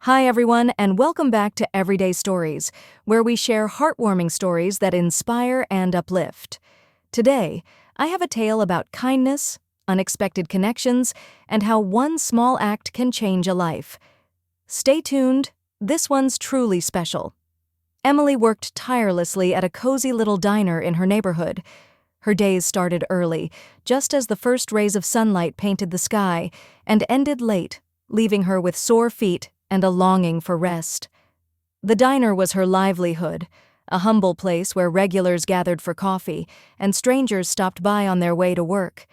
Hi, everyone, and welcome back to Everyday Stories, where we share heartwarming stories that inspire and uplift. Today, I have a tale about kindness, unexpected connections, and how one small act can change a life. Stay tuned, this one's truly special. Emily worked tirelessly at a cozy little diner in her neighborhood. Her days started early, just as the first rays of sunlight painted the sky, and ended late, leaving her with sore feet and a longing for rest. The diner was her livelihood, a humble place where regulars gathered for coffee and strangers stopped by on their way to work.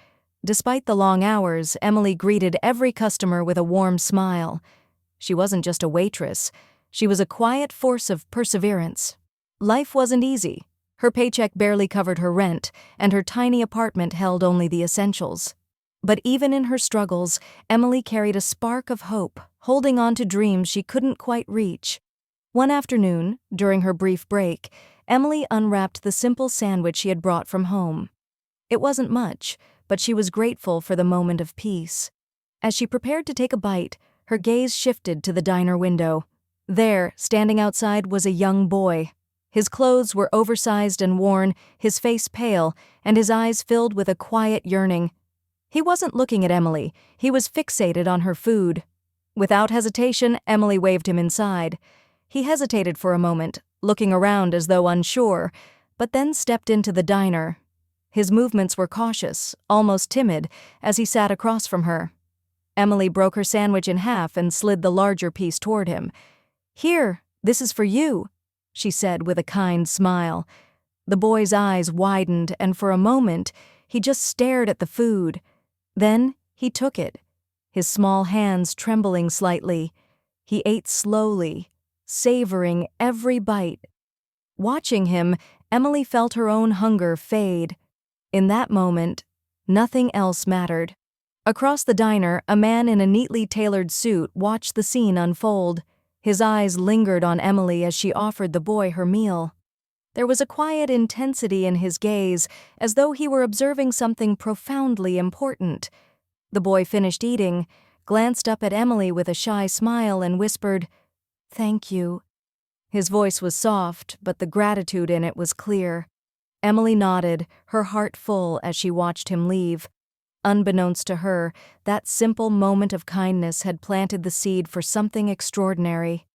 Despite the long hours, Emily greeted every customer with a warm smile. She wasn't just a waitress, she was a quiet force of perseverance. Life wasn't easy. Her paycheck barely covered her rent, and her tiny apartment held only the essentials. But even in her struggles, Emily carried a spark of hope, holding on to dreams she couldn't quite reach. One afternoon, during her brief break, Emily unwrapped the simple sandwich she had brought from home. It wasn't much, but she was grateful for the moment of peace. As she prepared to take a bite, her gaze shifted to the diner window. There, standing outside, was a young boy. His clothes were oversized and worn, his face pale, and his eyes filled with a quiet yearning. He wasn't looking at Emily, he was fixated on her food. Without hesitation, Emily waved him inside. He hesitated for a moment, looking around as though unsure, but then stepped into the diner. His movements were cautious, almost timid, as he sat across from her. Emily broke her sandwich in half and slid the larger piece toward him. "Here, this is for you," she said with a kind smile. The boy's eyes widened, and for a moment, he just stared at the food. Then he took it, his small hands trembling slightly. He ate slowly, savoring every bite. Watching him, Emily felt her own hunger fade. In that moment, nothing else mattered. Across the diner, a man in a neatly tailored suit watched the scene unfold. His eyes lingered on Emily as she offered the boy her meal. There was a quiet intensity in his gaze, as though he were observing something profoundly important. The boy finished eating, glanced up at Emily with a shy smile, and whispered, "Thank you." His voice was soft, but the gratitude in it was clear. Emily nodded, her heart full as she watched him leave. Unbeknownst to her, that simple moment of kindness had planted the seed for something extraordinary.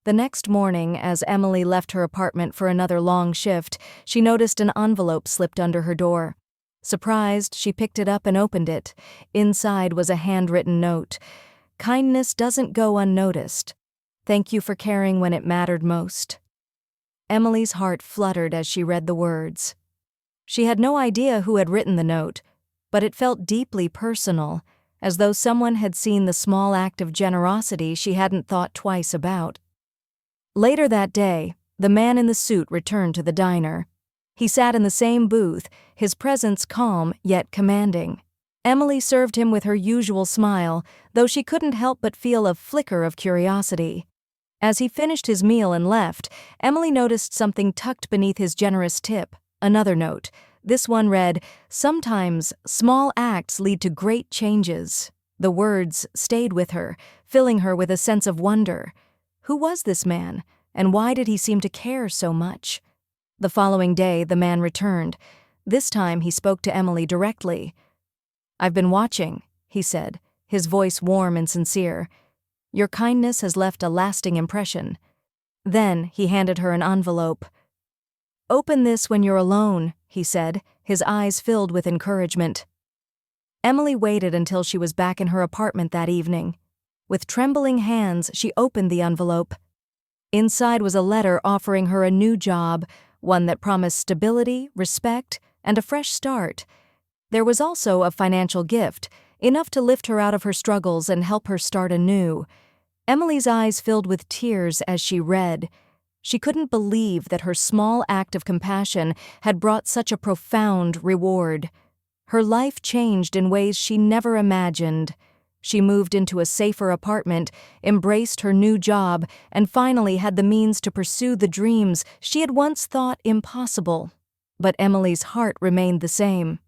The next morning, as Emily left her apartment for another long shift, she noticed an envelope slipped under her door. Surprised, she picked it up and opened it. Inside was a handwritten note. "Kindness doesn't go unnoticed. Thank you for caring when it mattered most." Emily's heart fluttered as she read the words. She had no idea who had written the note, but it felt deeply personal, as though someone had seen the small act of generosity she hadn't thought twice about. Later that day, the man in the suit returned to the diner. He sat in the same booth, his presence calm yet commanding. Emily served him with her usual smile, though she couldn't help but feel a flicker of curiosity. As he finished his meal and left, Emily noticed something tucked beneath his generous tip, another note. This one read, "Sometimes small acts lead to great changes." The words stayed with her, filling her with a sense of wonder. Who was this man, and why did he seem to care so much? The following day, the man returned. This time, he spoke to Emily directly. "I've been watching," he said, his voice warm and sincere. "Your kindness has left a lasting impression." Then, he handed her an envelope. "Open this when you're alone," he said, his eyes filled with encouragement. Emily waited until she was back in her apartment that evening. With trembling hands, she opened the envelope. Inside was a letter offering her a new job, one that promised stability, respect, and a fresh start. There was also a financial gift, enough to lift her out of her struggles and help her start anew. Emily's eyes filled with tears as she read. She couldn't believe that her small act of compassion had brought such a profound reward. Her life changed in ways she never imagined. She moved into a safer apartment, embraced her new job, and finally had the means to pursue the dreams she had once thought impossible. But Emily's heart remained the same.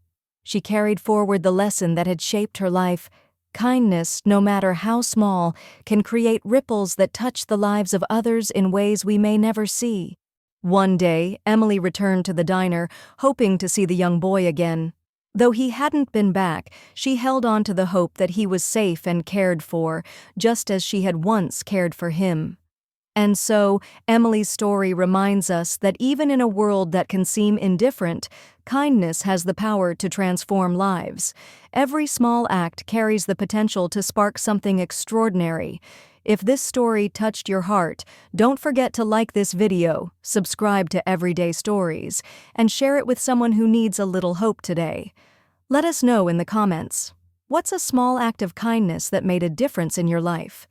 She carried forward the lesson that had shaped her life. Kindness, no matter how small, can create ripples that touch the lives of others in ways we may never see. One day, Emily returned to the diner, hoping to see the young boy again. Though he hadn't been back, she held on to the hope that he was safe and cared for, just as she had once cared for him. And so, Emily's story reminds us that even in a world that can seem indifferent, kindness has the power to transform lives. Every small act carries the potential to spark something extraordinary. If this story touched your heart, don't forget to like this video, subscribe to Everyday Stories, and share it with someone who needs a little hope today. Let us know in the comments. What's a small act of kindness that made a difference in your life?